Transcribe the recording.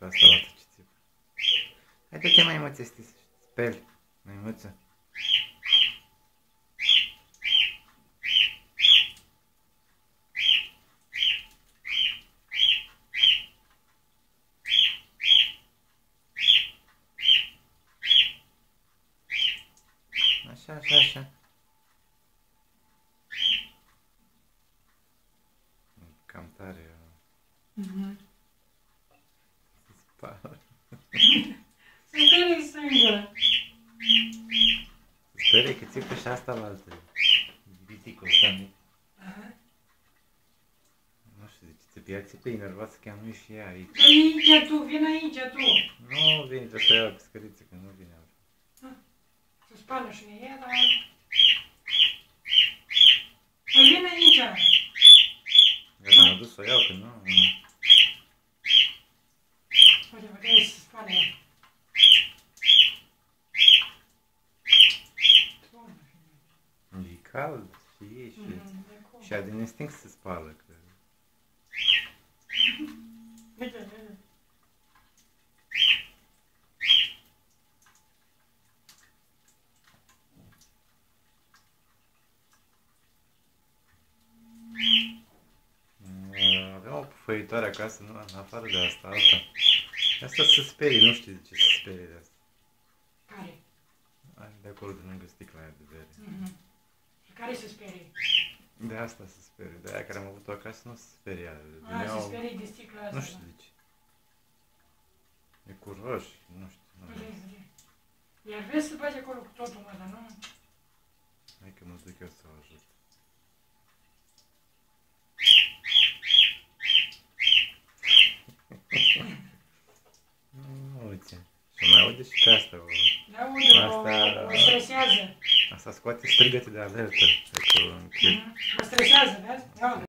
pe asta o dată ce țipă. Hai du-te măimuță, să te speli, măimuță. Așa, așa, așa. Cam tare. Se spală. Se sperie singură. Se sperie că țipă și asta la altă. Biticul ăsta mic. Nu știu de ce țipă. Ea țipă enervat să chiar nu-i și ea aici. Aici tu, vin aici tu. Nu vine, trebuie să iau scăriță, că nu vine altă. Se spală și ea, dar... Păi vine aici. Gata, m-a dus să o iau, că nu. Uite, văd, aici se spală ea. E cald și e și ea din instinct se spală. Că... Uite, uite. Avem o pufăitoare acasă, nu, în afară de asta, alta. Asta se sperie, nu știu de ce se sperie de asta. Care? Are de acolo, de lângă sticla aia de bere. Care se sperie? De asta se sperie, de aia care am avut-o acasă nu se speria. Se sperie de sticla asta. Nu știu de ce. E cu roșii, nu știu. Iar vezi să bagi acolo cu totul, mă, dar nu... Hai că mă duc eu să o ajut. Uite. Și mai aude și pe asta. Da, o stresează. Asta scoate strigăte de alertă. Mă stresează, vezi? Ia uite.